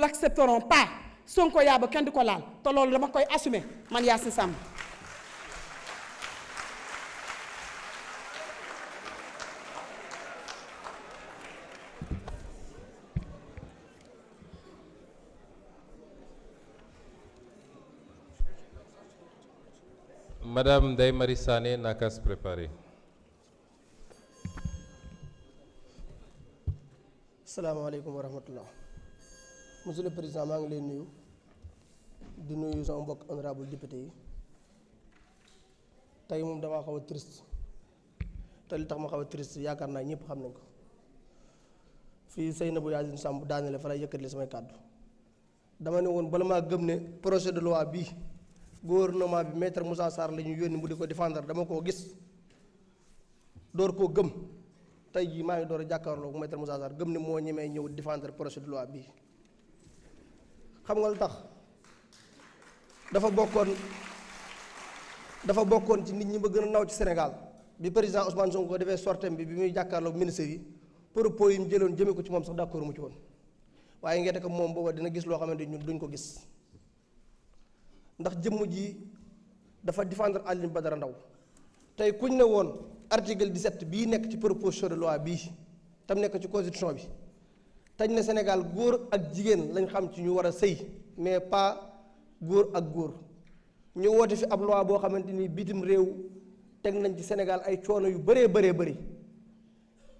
l'accepterons pas Sonko yaa ba kenn di ko laal te loolu dama koy assumer man Yacine Samb. Madame Ndeye Marie Sané n'a qu'à se préparer. Asalaamaaleykum wa rahmatullah. Monsieur le Président maa ngi lay nuyu di nuyu sama mbokk honorable député yi tey moom damaa xaw a triste te li tax ma xaw a triste yaakaar naa ñëpp xam nañ ko fii Seynabou Yacine Samb daanele fa lay yëkkatile samay kàddu dama ne woon bala maa gëm ne projet de loi bii gouvernement bi maître Moussa Sarr la ñu yónni mu di ko défendre dama koo gis door koo gëm tey jii maa ngi door a jàkkaarloo maître Moussa Sarr gëm ne moo ñemee ñëw défendre projet de loi bii xam nga lu tax dafa bokkoon ci nit ñi ba gën a naw ci Sénégal bi président Ousmane Sonko defee sortem bi muy jàkkaarloo ministre yi propos yi mu jëloon jëmee ko ci moom sax d'accord mu ci woon waaye ngeen ko moom booba dina gis loo xamante ñun duñ ko gis ndax jëmm ji dafa défendre Alioune Badara Ndao tey kuñ ne woon article 17 bii nekk ci proposition de loi bii tam nekk ci constitution bi tañ ne Sénégal góor ak jigéen lañ xam ci ñu war a sëy mais pas góor ak góor ñu woote fi ab loi boo xamante ni bitim réew teg nañ ci Sénégal ay coono yu bëree bëri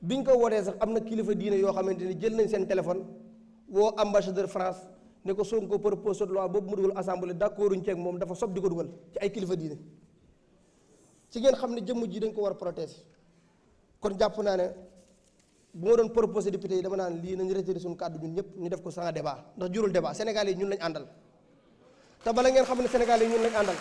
biñ ko wootee sax am na kilifa diine yoo xamante ni jël nañ seen téléphone woo ambassadeur France ne ko Sonko proposition de loi boobu mu dugal assemblée d'accorduñ ceeg moom dafa sob di ko dugal ci ay kilifa diine ci ngeen xam ne jëmm ji dañ ko war a protéger kon jàpp naa ne bu ma doon proposé député yi dama naan lii nañu retiré suñu kàddu ñun ñëpp ñu def ko sans débat ndax jurul débat Sénégal yi ñun lañ àndal te bala ngeen xam ne Sénégal yi ñun lañ àndal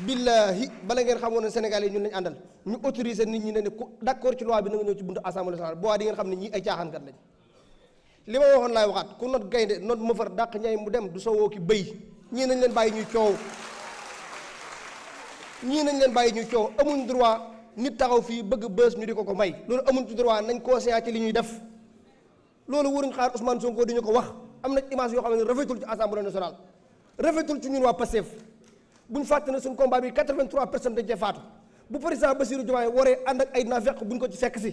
billahi bala ngeen xamoon ne Sénégal yi ñun lañ àndal ñu autorisé nit ñi ne ku d'accord ci loi bi na nga ñëw ci buntu assemblée nationale boo di ngeen xam ne ñii ay caaxaankat lañ li ma waxoon laay waxaat ku not gaynde not mëfar dàq ñay mu dem du sowoo ki bëy ñii nañ leen bàyyi ñuy coow amuñ droit nit taxaw fii bëgg bës ñu di ko may loolu amuñ ci droit nañ conscient ci li ñuy def loolu waruñ xaar Ousmane Sonko di ñu ko wax am na image yoo xam ne rafetul ci assemblée nationale rafetul ci ñun waa Pastef buñ fàtte ne suñ combat bi 83% dañ cee faatu bu président Bassirou Diomaye waree ànd ak ay naafeq buñ ko ci fekk si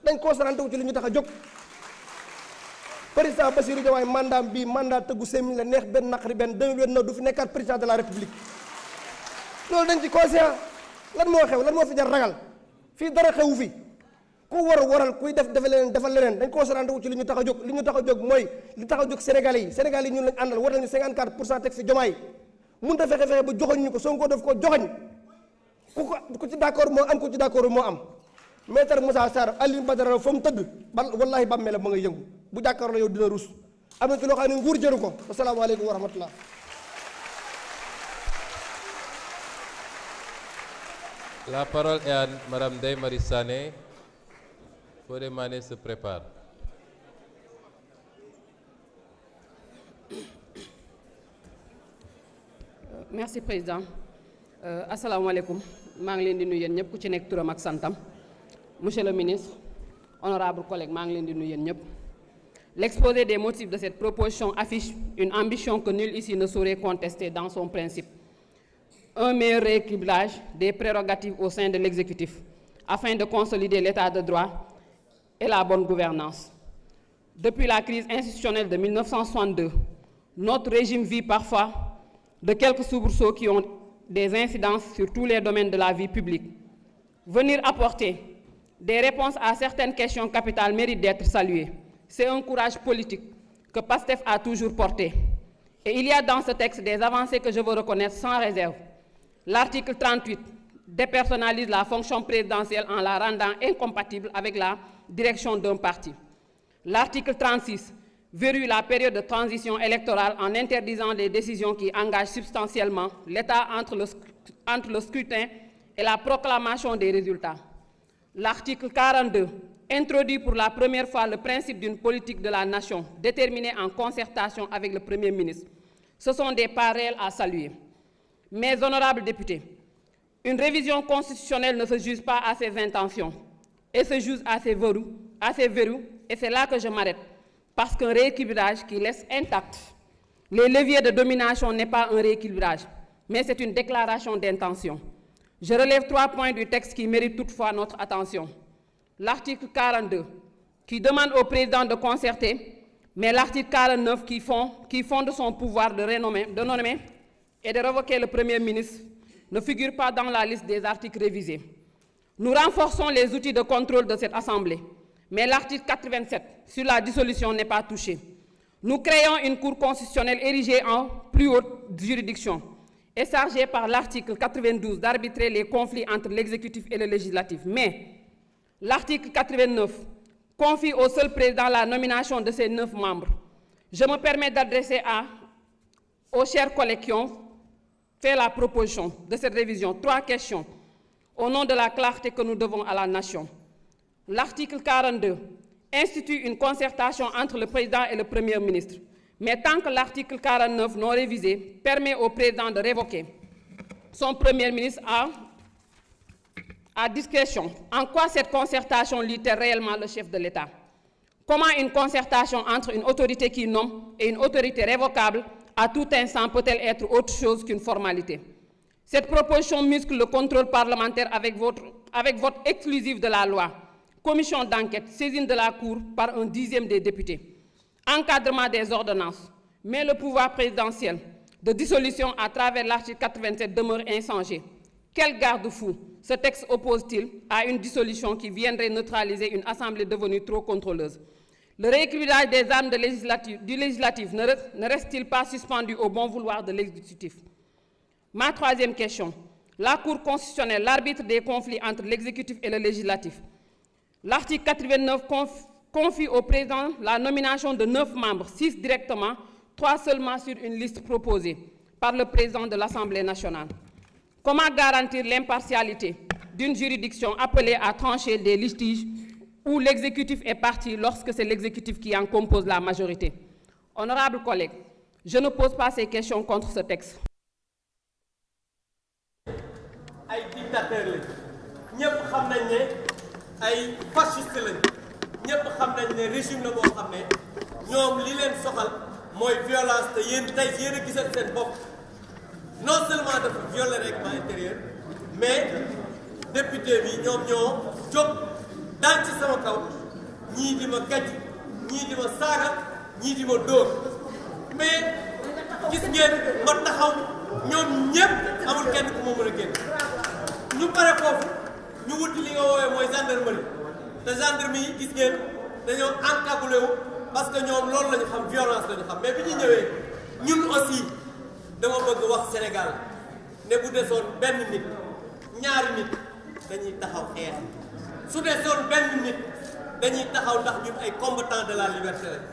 dañ concentré wu ci li ñu tax a jóg président Bassirou Diomaye mandat bii mandat tëggu semi la neex benn naqari benn 2029 du fi nekkaat président de la république loolu dañ ci conscient lan moo xew lan moo fi jar ragal fii dara xewu fi ku waral kuy defal leneen dañ concentré wu ci li ñu tax a jóg li ñu tax a jóg mooy li tax a jóg Sénégalais yi ñun lañ àndal waral ñu 54% teg fi Diomaye mun ta fexe ba joxoñ ñu ko Sonko daf ko joxoñ ku ci d'accord moo am ku ci d'accord moo am maître Moussa Sarr Alioune Badara fa mu tëdd wallahi bàmmeel ma nga yëngu bu jàkkaarloo yow dina rus am na ci loo xam ne nguur jëru ko asalaamaaleykum wa rahmatullah. La parole est à Madame Ndeye Marie Sané. Fodé Mané se prépare. Merci Président. Asalaamaaleykum maa ngi leen di nuyu yéen ñëpp ku ci nekk turam ak santam monsieur le ministre honorable collègue maa ngi leen di nuyu yéen ñëpp. L'exposé des motifs de cette proposition affiche une ambition que nul ici ne saurait contester dans son principe. Un meilleur rééquilibrage des prérogatives au sein de l'exécutif afin de consolider l'état de droit et la bonne gouvernance. Depuis la crise institutionnelle de 1962, notre régime vit parfois de quelques soubresauts qui ont des incidences sur tous les domaines de la vie publique. Venir apporter des réponses à certaines questions capitales mérite d'être salué. C'est un courage politique que PASTEF a toujours porté. Et il y a dans ce texte des avancées que je veux reconnaître sans réserve. L'article 38 dépersonnalise la fonction présidentielle en la rendant incompatible avec la direction d'un parti. L'article 36 verrouille la période de transition électorale en interdisant les décisions qui engagent substantiellement l'État entre le scrutin et la proclamation des résultats. L'article 42 introduit pour la première fois le principe d'une politique de la nation déterminée en concertation avec le Premier ministre. Ce sont des pas réels à saluer. Mes honorables députés, une révision constitutionnelle ne se juge pas à ses intentions et se juge à ses verrous, et c'est là que je m'arrête. parce qu'un rééquilibrage qui laisse intact les leviers de domination n'est pas un rééquilibrage, mais c'est une déclaration d'intention. Je relève 3 points du texte qui méritent toutefois notre attention. L'article 42, qui demande au président de concerter, mais l'article 49 qui fonde son pouvoir de nommer et de révoquer le Premier ministre ne figure pas dans la liste des articles révisés. Nous renforçons les outils de contrôle de cette Assemblée, mais l'article 87 sur la dissolution n'est pas touché. Nous créons une Cour constitutionnelle érigée en plus haute juridiction et chargée par l'article 92 d'arbitrer les conflits entre l'exécutif et le législatif. Mais l'article 89 confie au seul président la nomination de ses 9 membres. Je me permets d'adresser aux chers collègues qui ont fait la proposition de cette révision 3 questions au nom de la clarté que nous devons à la nation. L'article 42 institue une concertation entre le président et le Premier ministre. Mais tant que l'article 49 non révisé permet au président de révoquer son Premier ministre à discrétion, en quoi cette concertation lie-t-elle réellement le chef de l'État? Comment une concertation entre une autorité qui nomme et une autorité révocable à tout instant peut-elle être autre chose qu'une formalité? Cette proposition muscle le contrôle parlementaire avec vote exclusif de la loi, commission d'enquête, saisine de la Cour par 1/10 des députés, encadrement des ordonnances, mais le pouvoir présidentiel de dissolution à travers l'article 87 demeure inchangé. Quel garde-fou ce texte oppose-t-il à une dissolution qui viendrait neutraliser une assemblée devenue trop contrôleuse? Le rééquilibrage des armes du législatif ne reste-t-il pas suspendu au bon vouloir de l'exécutif? Ma 3e question. La Cour constitutionnelle, l'arbitre des conflits entre l'exécutif et le législatif. L'article 89 confie au président la nomination de 9 membres, 6 directement, 3 seulement sur une liste proposée par le président de l'Assemblée nationale. Comment garantir l'impartialité d'une juridiction appelée à trancher des litiges où l'exécutif est parti lorsque c'est l'exécutif qui en compose la majorité? Honorables collègues, je ne pose pas ces questions contre ce texte. ay dictateur lañ ñëpp xam nañ ne ay fasciste lañ ñëpp xam nañ ne régime la boo xam ne ñoom li leen soxal mooy violence te yéen tey yéen a gisal seen bopp non seulement dafa violer règlement intérieur mais député bi ñoom ñoo jóg dal ci sama kaw ñii di ma gàjj ñii di ma saaga ñii di ma dóor mais gis ngeen ma taxaw ñoom ñëpp amul kenn ku ma mën a génn ñu pare foofu ñu wuti li nga woowee mooy gendarmerie te gendarmerie yi gis ngeen dañoo encagoulé wu parce que ñoom loolu la ñu xam violence la ñu xam mais bi ñu ñëwee ñun aussi dama bëgg wax Sénégal ne bu desoon benn nit ñaari nit dañuy taxaw xeex su desoon benn nit dañuy taxaw ndax ñun ay combattants de la liberté lañ